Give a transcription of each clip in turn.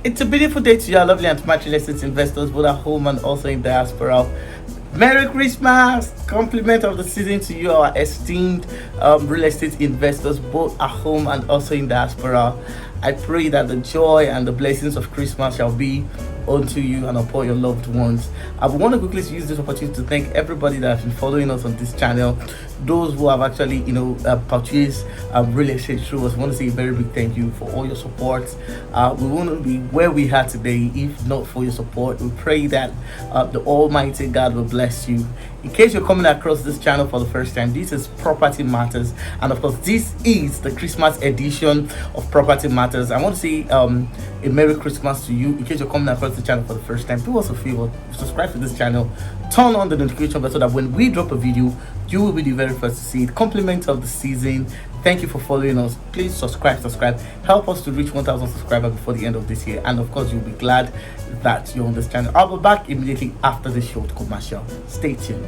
It's a beautiful day to you, our lovely and smart real estate investors, both at home and also in diaspora. Merry Christmas! Compliment of the season to you, our esteemed real estate investors, both at home and also in diaspora. I pray that the joy and the blessings of Christmas shall be unto you and upon your loved ones. I want to quickly use this opportunity to thank everybody that has been following us on this channel. Those who have actually, purchased real estate through us. I want to say a very big thank you for all your support. We wouldn't be where we are today if not for your support. We pray that the Almighty God will bless you. In case you're coming across this channel for the first time, this is Property Matters, and of course, this is the Christmas edition of Property Matters. I want to say a Merry Christmas to you. In case you're coming across the channel for the first time, do us a favor, subscribe to this channel, turn on the notification bell so that when we drop a video, you will be the very first to see it. Compliment of the season. Thank you for following us. Please subscribe. Help us to reach 1,000 subscribers before the end of this year, and of course, you'll be glad that you're on this channel. I'll be back immediately after this short commercial. Stay tuned.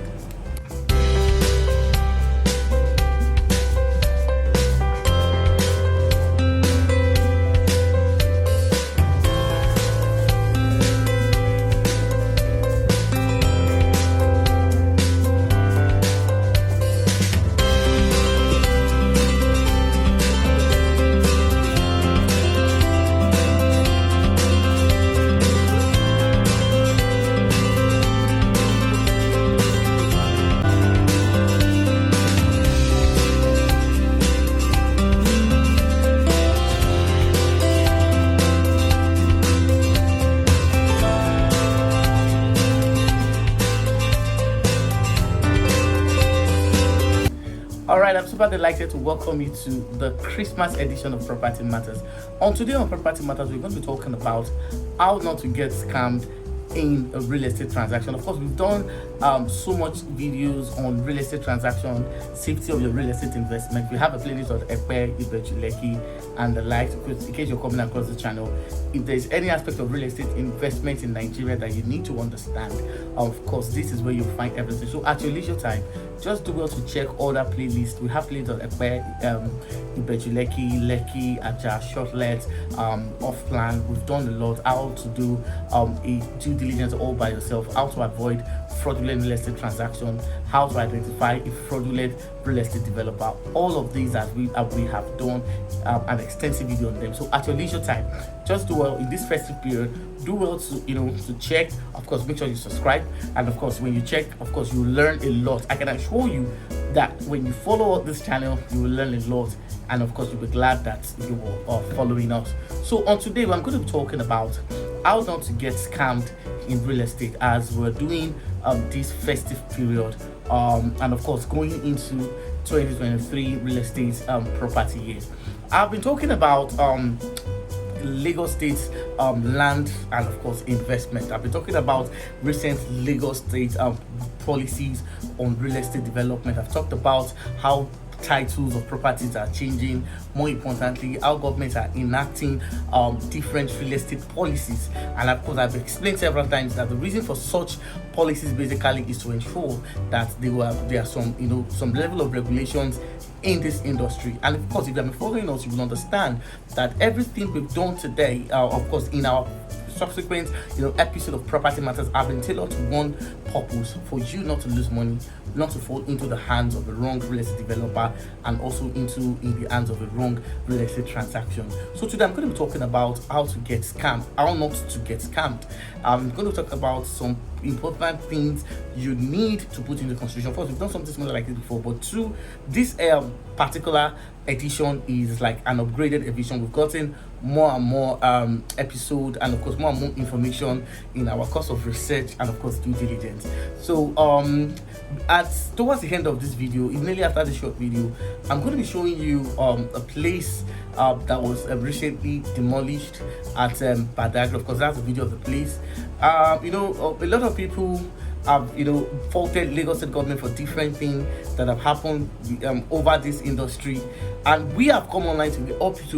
Alright, I'm super delighted to welcome you to the Christmas edition of Property Matters. Today on Property Matters, we're going to be talking about how not to get scammed in a real estate transaction. Of course, we've done so much videos on real estate transaction, safety of your real estate investment. We have a playlist on Ibeju Lekki and the likes. In case you're coming across the channel, if there's any aspect of real estate investment in Nigeria that you need to understand, of course, this is where you'll find everything. So at your leisure time, just do well to check other playlists. We have playlists on Ibeju Lekki, Aja, Shortlet, Off Plan. We've done a lot. How to do a due diligence all by yourself, how to avoid fraudulent real estate transaction, how to identify a fraudulent real estate developer. All of these that we have done an extensive video on them. So at your leisure time, just do well in this festive period. Do well to to check. Of course, make sure you subscribe, and of course, when you check, of course, you learn a lot. I can assure you that when you follow this channel, you will learn a lot, and of course, you'll be glad that you are following us. So on today, I'm going to be talking about how not to get scammed in real estate as we're doing this festive period, and of course, going into 2023 real estate property year. I've been talking about Lagos State's land and of course investment. I've been talking about recent Lagos State policies on real estate development. I've talked about how titles of properties are changing, more importantly how governments are enacting different real estate policies, and of course I've explained several times that the reason for such policies basically is to ensure that there are some level of regulations in this industry. And of course, if you have been following us, you will understand that everything we've done today, of course in our subsequent episode of Property Matters, have been tailored to one purpose: for you not to lose money, not to fall into the hands of the wrong real estate developer, and also in the hands of a wrong real estate transaction. So today I'm going to be talking about how to get scammed, how not to get scammed. I'm going to talk about some important things you need to put into consideration. First, we've done something similar like this before, but two, this particular edition is like an upgraded edition. We've gotten more and more episode, and of course more and more information in our course of research and of course due diligence. So towards the end of this video, immediately after this short video, I'm going to be showing you a place that was recently demolished at Badagry. Of course, that's a video of the place. A lot of people have faulted Lagos State government for different things that have happened over this industry, and we have come online to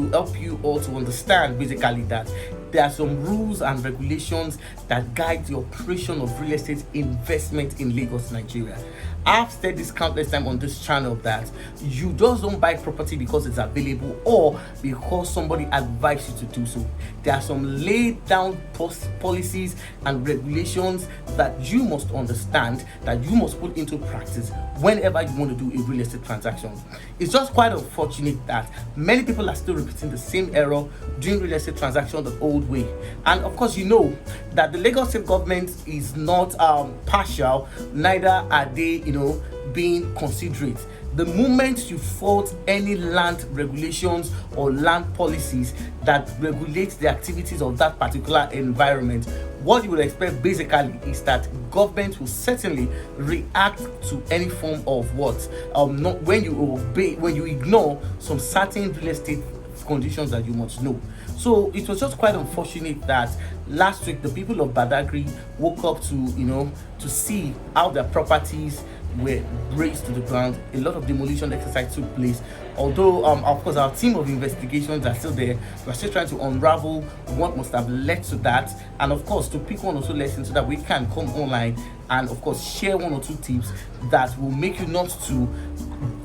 help you all to understand basically that there are some rules and regulations that guide the operation of real estate investment in Lagos, Nigeria. I've said this countless times on this channel that you just don't buy property because it's available or because somebody advised you to do so. There are some laid down policies and regulations that you must understand, that you must put into practice whenever you want to do a real estate transaction. It's just quite unfortunate that many people are still repeating the same error, doing real estate transactions the old way. And of course, you know that the Lagos state government is not partial, neither are they, being considerate. The moment you fault any land regulations or land policies that regulate the activities of that particular environment, what you would expect basically is that government will certainly react to any form of not when you ignore some certain real estate conditions that you must know. So it was just quite unfortunate that last week the people of Badagry woke up to see how their properties were razed to the ground. A lot of demolition exercise took place. Although of course our team of investigations are still there, we're still trying to unravel what must have led to that, and of course to pick one or two lessons so that we can come online and of course share one or two tips that will make you not to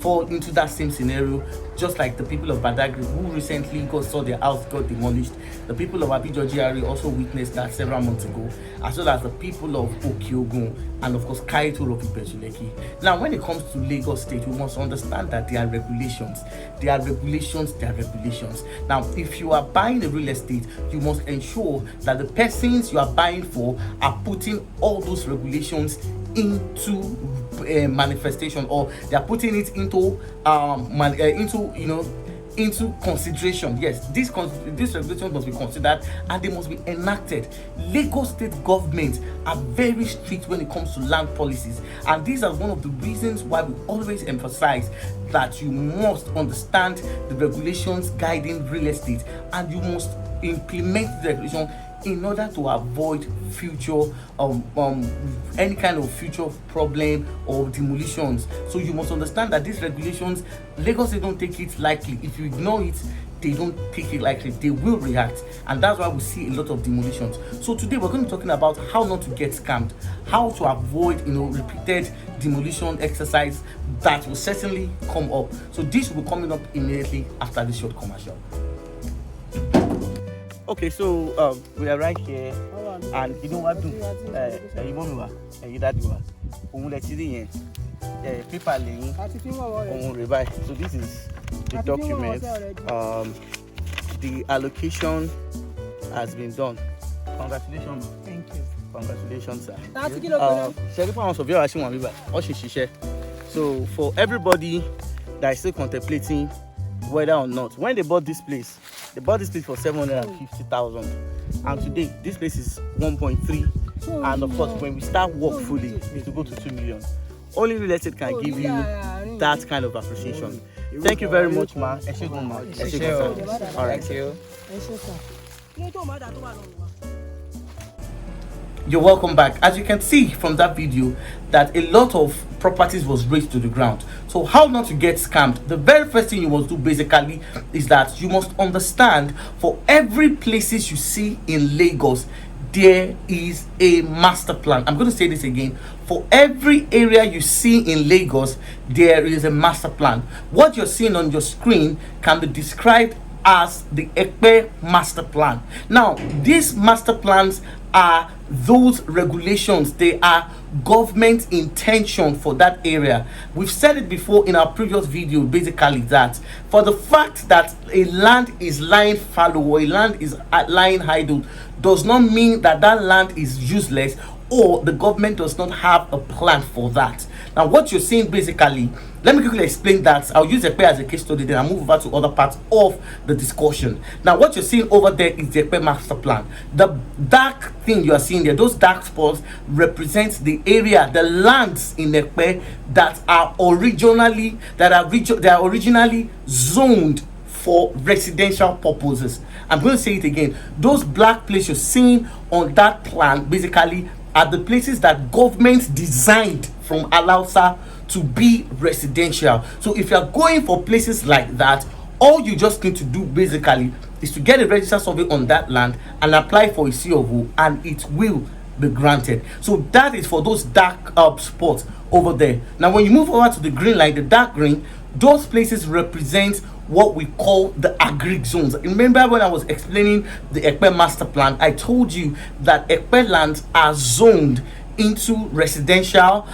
fall into that same scenario, just like the people of Badagry who recently saw their house got demolished. The people of Ibeju Lekki also witnessed that several months ago, as well as the people of Okiogun and of course Tittok of Ibeju Lekki. Now when it comes to Lagos State, we must understand that there are regulations. Now if you are buying a real estate, you must ensure that the persons you are buying for are putting all those regulations into manifestation, or they are putting it into consideration. Yes, these regulations must be considered and they must be enacted. Lagos state government are very strict when it comes to land policies, and these are one of the reasons why we always emphasize that you must understand the regulations guiding real estate and you must implement the regulation in order to avoid future any kind of future problem or demolitions. So you must understand that these regulations, Lagos, they don't take it lightly. If you ignore it, they don't take it lightly. They will react, and that's why we see a lot of demolitions. So today we're going to be talking about how not to get scammed, how to avoid repeated demolition exercise that will certainly come up. So this will be coming up immediately after this short commercial. Okay, so we are right here, and you know what do? You mommy wa, you daddy wa. Ohun le ti ri yen. Paper leyin. Ohun re báyìí. So this is the document. The allocation has been done. Congratulations. Thank you. Congratulations, sir. So for everybody that is still contemplating whether or not, when they bought this place for 750,000, and today this place is 1.3, and of course when we start work fully it will go to 2 million. Only real estate can give you that kind of appreciation. Thank you very much, ma. All right. Thank you. You're welcome back. As you can see from that video, that a lot of properties was razed to the ground. So how not to get scammed? The very first thing you must do basically is that you must understand, for every places you see in Lagos, there is a master plan. I'm going to say this again. For every area you see in Lagos, there is a master plan. What you're seeing on your screen can be described as the Ekpe master plan. Now, these master plans are those regulations. They are government intention for that area. We've said it before in our previous video, basically, that for the fact that a land is lying fallow or a land is lying idle does not mean that that land is useless or the government does not have a plan for that. Now what you're seeing basically, let me quickly explain that. I'll use Ekpe as a case study, then I'll move over to other parts of the discussion. Now what you're seeing over there is the Ekpe master plan. The dark thing you are seeing there, those dark spots represent the area, the lands in Ekpe that are originally zoned for residential purposes. I'm going to say it again. Those black places you're seeing on that plan basically are the places that government designed from Alausa to be residential. So if you're going for places like that, all you just need to do basically is to get a registered survey on that land and apply for a C of O, and it will be granted. So that is for those dark spots over there. Now when you move over to the green line, the dark green, those places represent what we call the agric zones. Remember when I was explaining the Ekpe master plan, I told you that Ekpe lands are zoned into residential,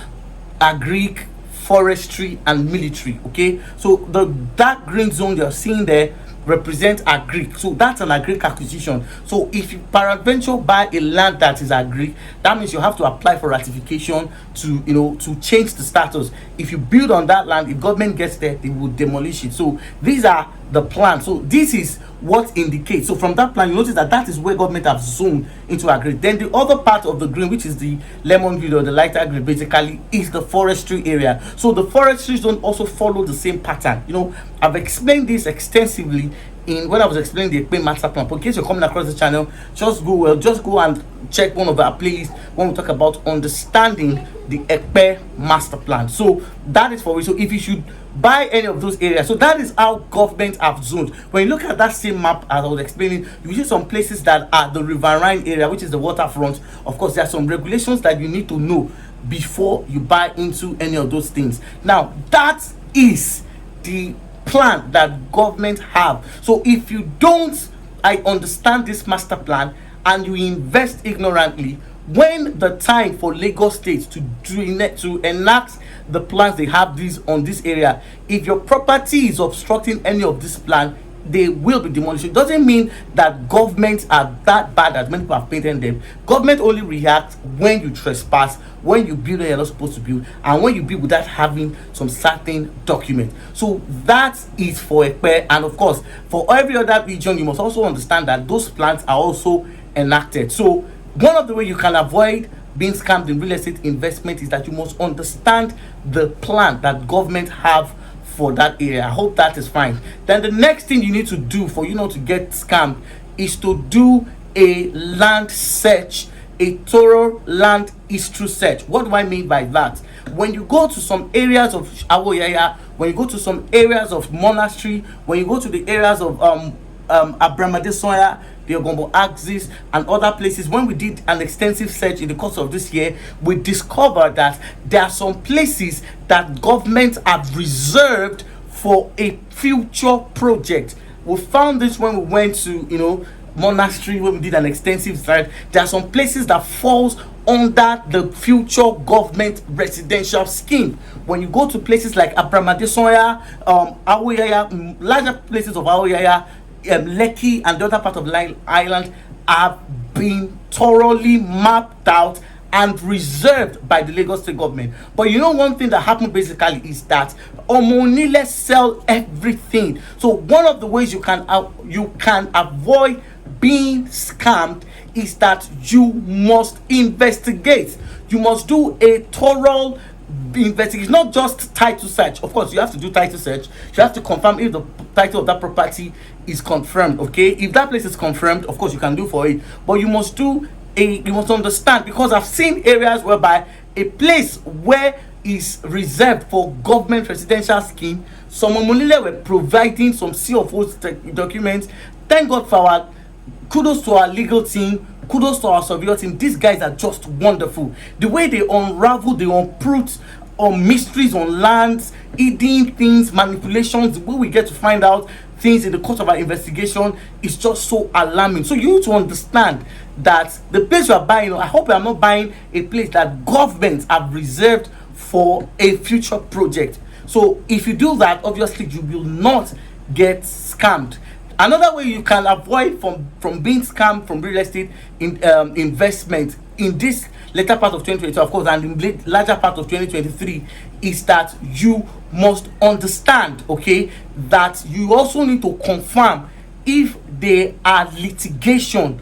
agric, forestry and military. Okay, so the dark green zone you're seeing there represent agric, so that's an agric acquisition. So if you peradventure buy a land that is agric, that means you have to apply for ratification to, you know, to change the status. If you build on that land, if government gets there, they will demolish it. So these are the plans. So this is what indicates. So from that plan, you notice that that is where government have zoned into agric. Then the other part of the green, which is the lemon green or the lighter green, basically is the forestry area. So the forestry zone also follow the same pattern. You know, I've explained this extensively in when I was explaining the Ekpe master plan. But in case you're coming across the channel, just go and check one of our playlists when we talk about understanding the Ekpe master plan. So that is for you. So if you should buy any of those areas, so that is how government have zoned. When you look at that same map as I was explaining, you see some places that are the riverine area, which is the waterfront. Of course, there are some regulations that you need to know before you buy into any of those things. Now that is the plan that government have. So if you don't understand this master plan and you invest ignorantly, when the time for Lagos State to enact the plans they have these on this area, if your property is obstructing any of this plan, they will be demolished. It doesn't mean that governments are that bad as many people have painted them. Government only reacts when you trespass, when you build where you're not supposed to build, and when you build without having some certain document. So that is for Ekpe, and of course for every other region you must also understand that those plans are also enacted. So one of the way you can avoid being scammed in real estate investment is that you must understand the plan that government have for that area. I hope that is fine. Then the next thing you need to do for you not to get scammed is to do a land search, a thorough land history search. What do I mean by that? When you go to some areas of Awoyaya, when you go to some areas of monastery, when you go to the areas of Abramadesoya, the Ogombo axis and other places, when we did an extensive search in the course of this year, we discovered that there are some places that government have reserved for a future project. We found this when we went to, you know, monastery, when we did an extensive search. There are some places that falls under the future government residential scheme. When you go to places like Abramadesoya, Awoyaya, larger places of Awoyaya, Lekki and the other part of the island have been thoroughly mapped out and reserved by the Lagos State government. But you know, one thing that happened basically is that Omonile sell everything. So one of the ways you can avoid being scammed is that you must investigate. You must do a thorough investigation, not just title search. Of course, you have to do title search. You have to confirm if the title of that property is confirmed. Okay, if that place is confirmed, of course you can do for it, but you must understand, because I've seen areas whereby a place where is reserved for government residential scheme, some Omolile were providing some CFO documents. Thank God for our kudos to our legal team, kudos to our surveyor team. These guys are just wonderful. The way they unravel, they uproot on mysteries on lands, hidden things, manipulations, the way we get to find out things in the course of our investigation is just so alarming. So you need to understand that the place you are buying, I hope you are not buying a place that governments have reserved for a future project. So if you do that, obviously you will not get scammed. Another way you can avoid from being scammed from real estate investment in this later part of 2022, of course, and in the larger part of 2023, is that you must understand, okay, that you also need to confirm if there are litigation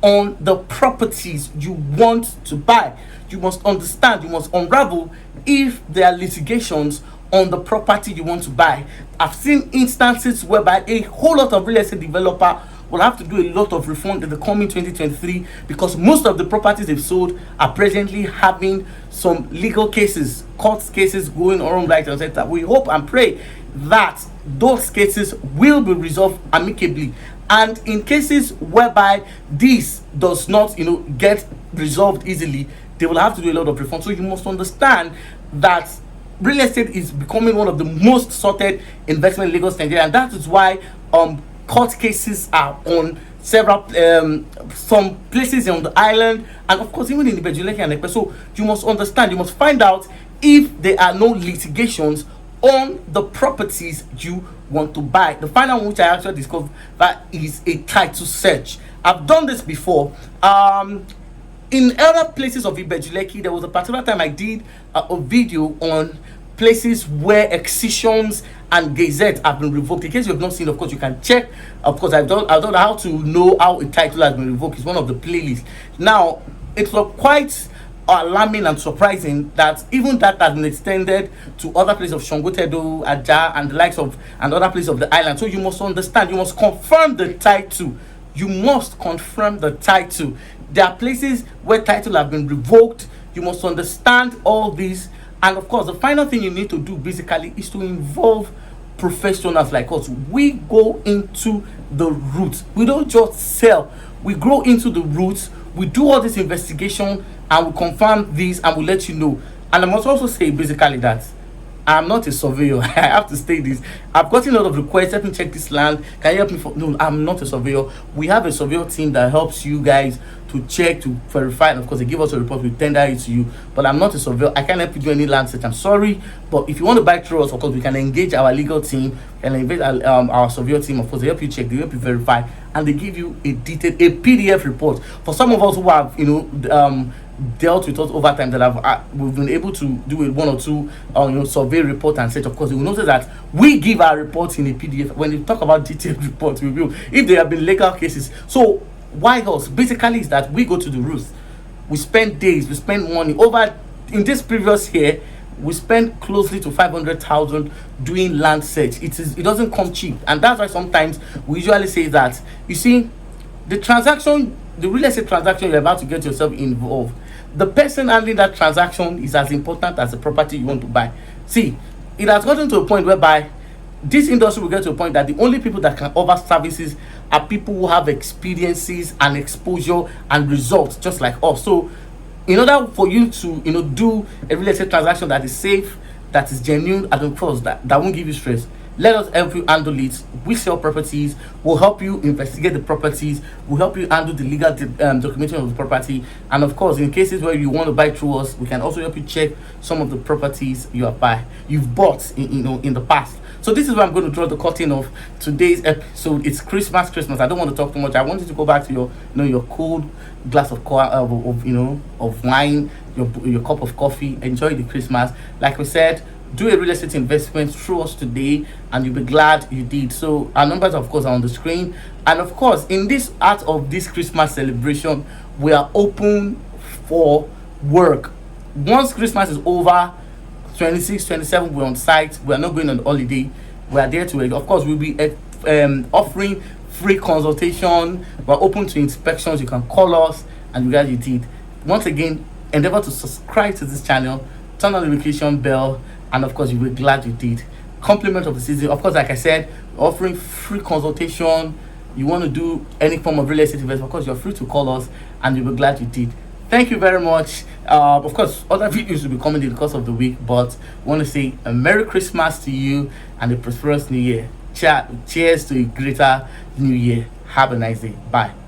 on the properties you want to buy. You must understand, you must unravel if there are litigations on the property you want to buy. I've seen instances whereby a whole lot of real estate developer will have to do a lot of refund in the coming 2023 because most of the properties they've sold are presently having some legal cases, court cases going on right and center. We hope and pray that those cases will be resolved amicably And in cases whereby this does not, get resolved easily, they will have to do a lot of reform. So you must understand that real estate is becoming one of the most sorted investment in Lagos, Nigeria, and that is why court cases are on several some places on the island, and of course even in Ibeju Lekki and Ekpe. So you must understand, you must find out if there are no litigations on the properties you want to buy. The final one which I actually discovered, that is a title search. I've done this before. In other places of Ibeju Lekki, there was a particular time I did a video on places where excisions and gazettes have been revoked. In case you have not seen, of course, you can check. Of course, I've done how to know how a title has been revoked. It's one of the playlists. Now, it was quite alarming and surprising that even that has been extended to other places of Shangotedo, Aja, and the likes of, and other places of the island. So you must understand, you must confirm the title. You must confirm the title. There are places where title have been revoked. You must understand all this. And of course, the final thing you need to do basically is to involve professionals like us. We go into the roots. We don't just sell. We grow into the roots. We do all this investigation and we confirm this and we let you know. And I must also say basically that I'm not a surveyor. I have to state this. I've gotten a lot of requests. Help me check this land. Can you help me? No, I'm not a surveyor. We have a surveyor team that helps you guys to check, to verify, and of course they give us a report. We tender it to you. But I'm not a surveyor. I can't help you do any land search. I'm sorry. But if you want to buy through us, of course we can engage our legal team and engage our surveyor team. Of course they help you check, they help you verify, and they give you a detailed PDF report. For some of us who have dealt with us over time, that have we've been able to do a one or two survey report and such. Of course, you will notice that we give our reports in a PDF. When you talk about detailed reports, we will, if there have been legal cases. So why us? Basically, is that we go to the roots. We spend days, we spend money. Over in this previous year, we spend closely to 500,000 doing land search. It doesn't come cheap, and that's why sometimes we usually say that, you see, the transaction, the real estate transaction you're about to get yourself involved, the person handling that transaction is as important as the property you want to buy. See, it has gotten to a point whereby this industry will get to a point that the only people that can offer services are people who have experiences and exposure and results just like us. So in order for you to do a real estate transaction that is safe, that is genuine, and of course that won't give you stress, let us help you handle it. We sell properties. We'll help you investigate the properties. We'll help you handle the legal documentation of the property. And of course, in cases where you want to buy through us, we can also help you check some of the properties you've bought in the past. So this is where I'm going to draw the curtain of today's episode. It's Christmas. I don't want to talk too much. I want you to go back to your cold glass of wine, your cup of coffee. Enjoy the Christmas. Like we said, do a real estate investment through us today, and you'll be glad you did. So our numbers, of course, are on the screen. And of course, in this art of this Christmas celebration, we are open for work. Once Christmas is over, 26, 27, we're on site. We are not going on holiday. We are there to, of course, we'll be offering free consultation. We're open to inspections. You can call us, and you guys, you did. Once again, endeavor to subscribe to this channel, turn on the notification bell, and of course, you'll be glad you did. Compliment of the season. Of course, like I said, offering free consultation. You want to do any form of real estate investment, of course, you're free to call us, and you'll be glad you did. Thank you very much. Of course, other videos will be coming in the course of the week, but I want to say a Merry Christmas to you and a prosperous New Year. Cheers to a greater New Year. Have a nice day. Bye.